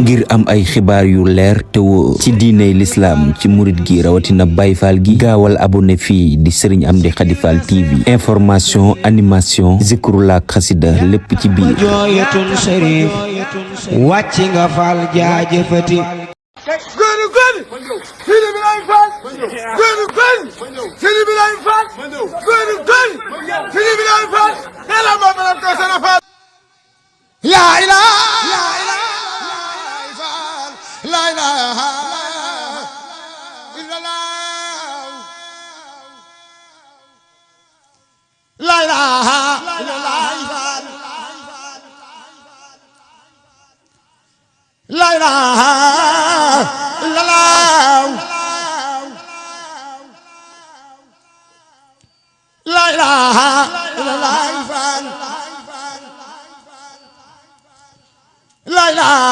ngir am ay xibaar yu leer te wóor ci diiney lislaam ci murit gi rawatina Baay Faal gi gaawal abonné fii di Serigne Amdy Khady Fall TV information animation zikrullah xasida lépp ci biir jooyatun sharif wàcc nga Fall jaajëfati Gënu gën Sidi Ibrahima Fall gënu gën Sidi Ibrahima Fall gënu gën Sidi Ibrahima Fall yàlla moo mën a ko sana Fall la ilaha la ilaha illallah la ilaha illallah la ilaha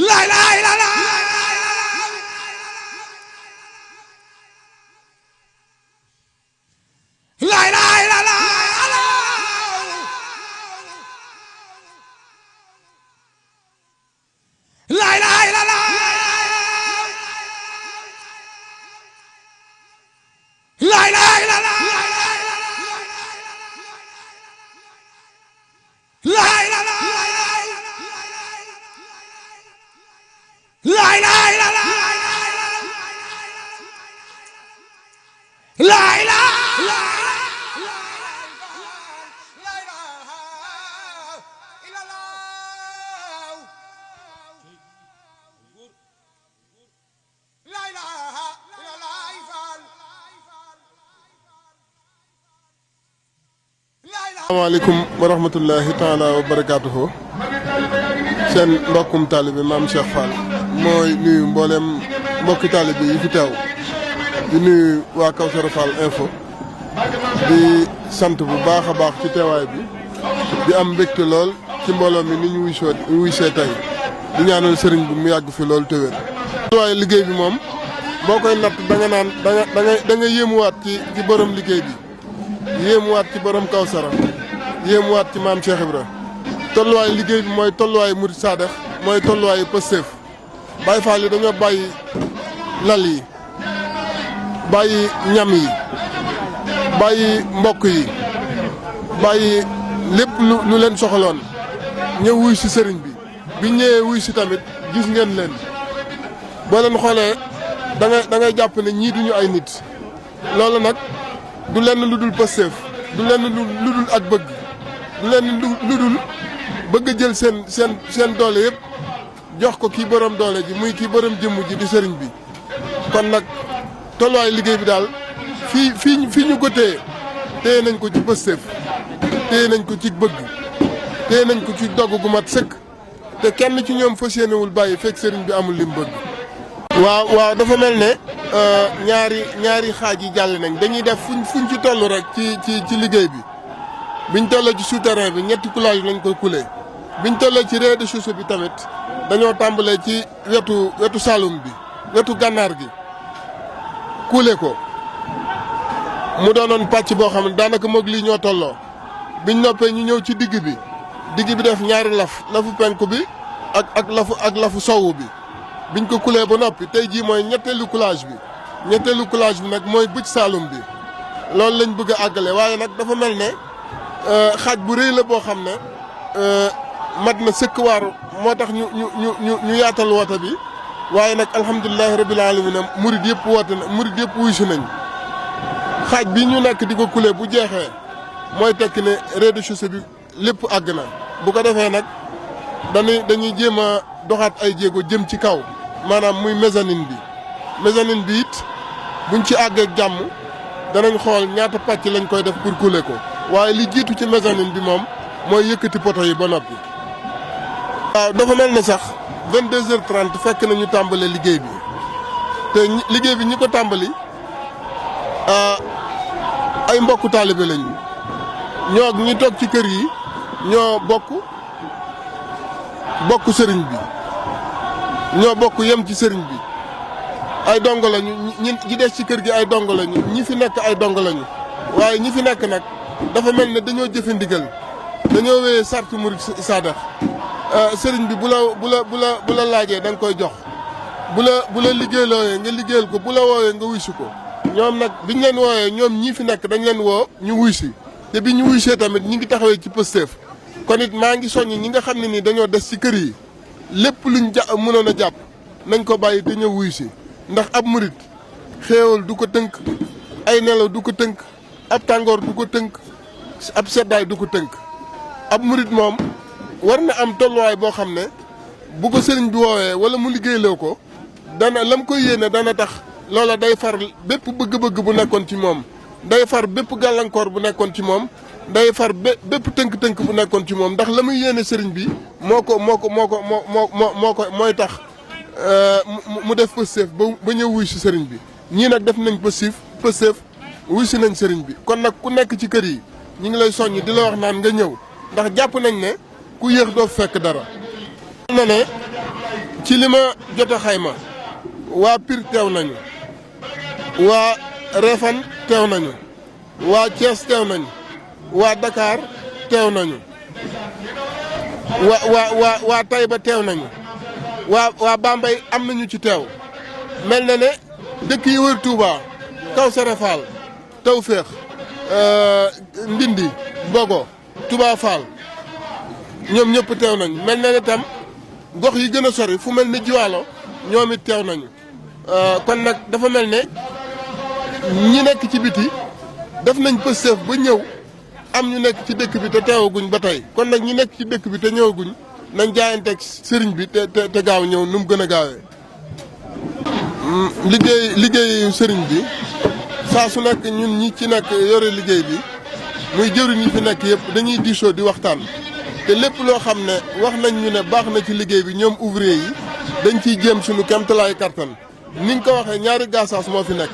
la ilaha illallah la ilaha illallah la ilaha illallah asalaamaaleykum wa rahmatullahi taala wa barakaatuhu seen mbokkum taalibe maam Cheikh Fall mooy nuyu mboolem mbokki taalibe yi fi teew di nuyu waa Kawsara Fall info di sant bu baax a baax ci teewaay bi di am mbégte lool ci mbooloo mi ni ñu wuysee tey di ñaanal sëriñ bi mu yàgg fi loolu te wér. waaye liggéey bi moom boo koy natt da nga naan da nga yéemuwaat ci borom liggéey bi yéemuwaat ci borom Kawsara yéemuwaat ci maam Cheikh Ibra tolluwaayu liggéey bi mooy tolluwaayu Murid Sadex mooy tolluwaayu Pastef Baye Fall yi dañoo bàyyi lal yi bàyyi ñam yi bàyyi mbokk yi bàyyi lépp lu leen soxaloon ñëw wuy si sëriñ bi bi ñëwee wuy si tamit gis ngeen leen boo leen xoolee da ngay jàpp ne ñii duñu ay nit loolu nag du lenn lu dul Pastef du lenn lu dul ak bëgg du lenn lu dul bëgg a jël seen doole yëpp jox ko kii borom doole ji muy kii borom jëmm ji di sëriñ bi kon nag tolluwaay liggéey bi daal fii ñu ko téye nañ ko ci Pastef téye nañ ko ci bëgg téye nañ ko ci dogg gu mat sëkk te kenn ci ñoom fas yéenewul bàyyi fekk sëriñ bi amul lim bëgg. waaw dafa mel ne ñaari xaaj yi jàll nañ dañuy def fuñ ci toll rek ci liggéey bi biñ tollee ci souterrain bi ñetti coulage lañ ko coulé biñ tollee ci rez-de-chaussée bi tamit dañoo tàmbalee ci wetu Saloum bi wetu gànnaar gi coulé ko mu doonoon pàcc boo xam ne daanaka moog lii ñoo tolloo biñ noppee ñu ñëw ci digg bi def ñaari lafu penku bi ak lafu sowu bi biñ ko coulé ba noppi tey jii mooy ñetteelu coulage bi nag mooy bëj Saloum bi loolu lañ bëgg a àggale waaye nag dafa mel ne xaaj bu rëy la boo xam ne mat na sëkk waaru moo tax ñu yaatal woote bi waaye nag alhamdulilahi rabbil alamin murid yëpp woote na murid yëpp wuy si nañ xaaj bi ñu nekk di ko coulé bu jeexee mooy tekki ne rez-de-chaussée bi lépp àgg na bu ko defee nag dañuy jéem a doxaat ay jéego jëm ci kaw maanaam muy mezzanine bi it buñ ci àggee jàmm danañ xool ñaata pàcc lañ koy def pour coulé ko waaye li jiitu ci mezzanine bi moom mooy yëkkati poto yi ba noppi. waaw dafa mel ne sax 22h30 fekk na ñu tàmbalee liggéey bi te liggéey bi ñi ko tàmbali ay mbokku taalibe lañu ñoo ñi toog ci kër yi ñoo bokk sëriñ bi ñoo bokk yem ci sëriñ bi ay dongo lañu ñi des ci kër gi ay dongo lañu ñi fi nekk ay dongo lañu waaye ñi fi nekk nag dafa mel ne dañoo jëfe ndigal dañoo wéyee sartu Murid Sadex sëriñ bi bu la laajee da nga koy jox bu la liggéeylooyee nga liggéeyal ko bu la wooyee nga wuy si ko ñoom nag biñ leen wooyee ñoom ñii fi nekk dañ leen woo ñu wuy si te bi ñu wuy see tamit ñi ngi taxawee ci Pastef kon it maa ngi soññ ñi nga xam ne nii dañoo des ci kër yi lépp luñ mënoon a jàpp nañ ko bàyyi te ñëw wuy si ndax ab murit xéewal du ko tënk ay nelaw du ko tënk ab tàngoor du ko tënk ab seddaay du ko tënk ab murit moom war na am tolluwaay boo xam ne bu ko sëriñ bi woowee wala mu liggéeyloo ko dana lam koy yéene dana tax loola day far bépp bëgg-bëgg bu nekkoon ci moom day far bépp gàllankoor bu nekkoon ci moom day far bépp tënk-tënk bu nekkoon ci moom ndax la muy yéene sëriñ bi mooy tax mu def Pastef ba ñëw wuy si sëriñ bi ñii nag def nañ Pastef wuy si nañ sëriñ bi kon nag ku nekk ci kër yi ñu ngi lay soññ di la wax naan nga ñëw ndax jàpp nañ ne ku yéex doo fekk dara. na ne ci li ma jot a xayma waa Pire teew nañu waa Réfane teew nañu waa Thiès teew nañu waa Dakar teew nañu waa Taïba teew nañu waa Bambey am nañu ci teew mel na ne dëkk yi wër Touba Kawsara Fall Tawféex Ndindi Bogo Touba Fall ñoom ñëpp teew nañu mel na ne tam gox yi gën a sori fu mel ni Jiwaalo ñoom it teew nañu kon nag dafa mel ne ñi nekk ci biti def nañ Pastef ba ñëw am ñu nekk ci dëkk bi te teewaguñ ba tey kon nag ñi nekk ci dëkk bi te ñëwaguñ nañ jaayanteeg sëriñ bi te gaaw ñëw nu mu gën a gaawee. liggéeyu sëriñ bi saa su nekk ñun ñi ci nekk yore liggéey bi muy jëriñ ñi fi nekk yëpp dañuy diisoo di waxtaan te lépp loo xam ne wax nañ ñu ne baax na ci liggéey bi ñoom ouvrier yi dañ ciy jéem suñu kéemtalaay kattan ni nga ko waxee ñaari gasaas moo fi nekk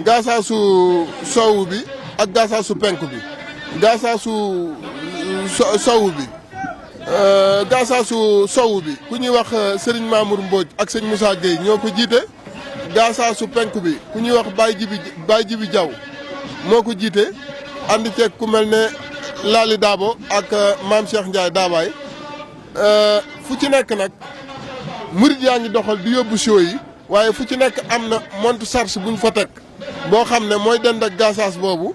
gaasaasu soowu bi ak gaasaasu penku bi gaasaasu soowu bi gaasaasu soowu bi ku ñuy wax Serigne Mamour Mbodj ak sëñ Moussa Gueye ñoo ko jiite gaasaasu penku bi ku ñuy wax Baye Jibi Diaw moo ko jiite ànd ceeg ku mel ne Lali Dabo ak Maam Cheikh Ndiaye Daabaay fu ci nekk nag murid yaa ngi doxal di yóbbu show yi waaye fu ci nekk am na monte charge buñ fa teg boo xam ne mooy dend ak gasaas boobu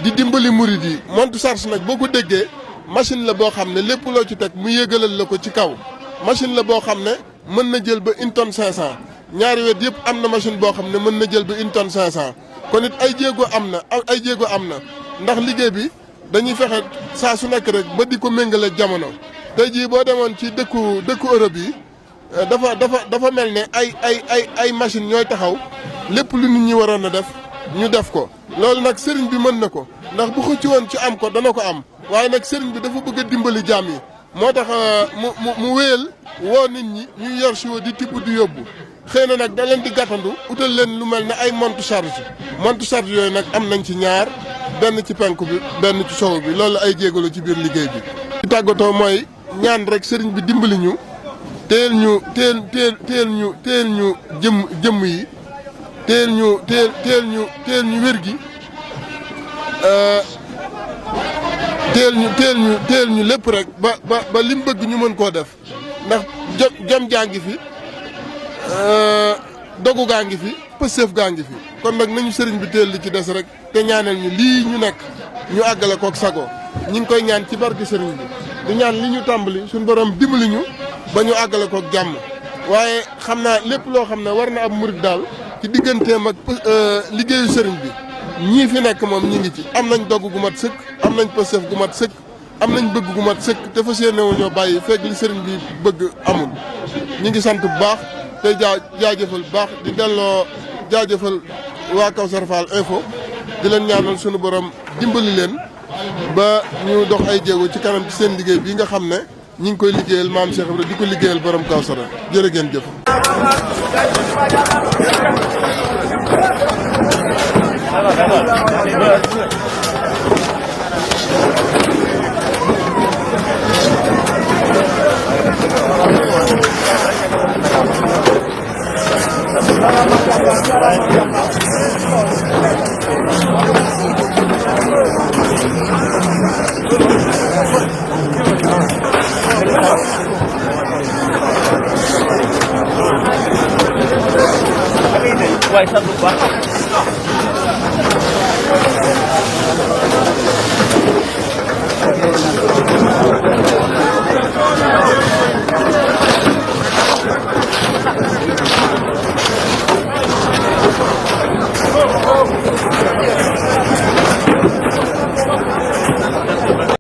di dimbali murid yi monte charge nag boo ko déggee machine la boo xam ne lépp loo ci teg mu yëgalal la ko ci kaw machine la boo xam ne mën na jël ba 1 tonne 500 ñaari wet yëpp am na machine boo xam ne mën na jël ba 1 tonne 500 kon it ay jéego am na ndax liggéey bi dañuy fexe saa su nekk rek ba di ko méngale jamono tey jii boo demoon ci dëkku Europe yi dafa mel ne ay machine ñooy taxaw lépp lu nit ñi waroon a def ñu def ko loolu nag sëriñ bi mën na ko ndax bu xëcc woon ci am ko dana ko am waaye nag sëriñ bi dafa bëgg a dimbali jaam yi moo tax mu wéyal woo nit ñi ñuy yor si di tibb di yóbbu xëy na nag da leen di gàttandu utal leen lu mel ne ay monte charge yooyu nag am nañ ci ñaar benn ci penku bi benn ci sowu bi loolu ay jéegalu ci biir liggéey bi. ci tàggatoo mooy ñaan rek sëriñ bi dimbali ñu teel ñu jëmm yi teel ñu wér gi teel ñu lépp rek ba lim bëgg ñu mën koo def ndax jom jaa ngi fi dogu gaa ngi fi pësëf gaa ngi fi kon nag nañu sëriñ bi teel li ci des rek te ñaanal ñu lii ñu nekk ñu àggale kook sago ñi ngi koy ñaan ci barke sëriñ bi di ñaan li ñu tàmbali suñu borom dimbali ñu ba ñu àggale kook jàmm waaye xam naa lépp loo xam ne war na ab murid daal ci digganteem ak liggéeyu sëriñ bi ñii fi nekk moom ñi ngi ci am nañ dogg gu mat sëkk am nañ pësëf gu mat sëkk am nañ bëgg gu mat sëkk te fas yéene wu ñoo bàyyi fekk li sëriñ bi bëgg amul ñi ngi sant bu baax tey jaajëfal bu baax di delloo jaajëfal waa Kawsara Fall info di leen ñaanal sunu borom dimbali leen ba ñu dox ay jéego ci kanam ci seen liggéey bi nga xam ne ñi ngi koy liggéeyal maam Cheikh Ibrahima di ko liggéeyal borom Kawsara jërë ngeen jëf. Waaye sant bu baax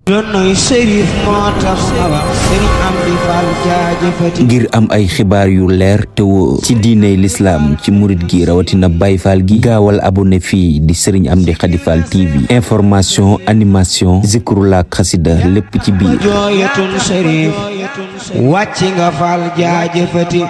Donoy Serif moo tax ma wax Serigne Amdi Fall jaajëfati ngir am ay xibaar yu leer te wóor ci diiney lislaam ci murit gi rawatina Baye Fall gi gaawal abonné fii di Serigne Amdi Khady Fall TV information animation zikrullah xasida lépp ci biir jooyatun Serif wàcc nga Fall jaajëfati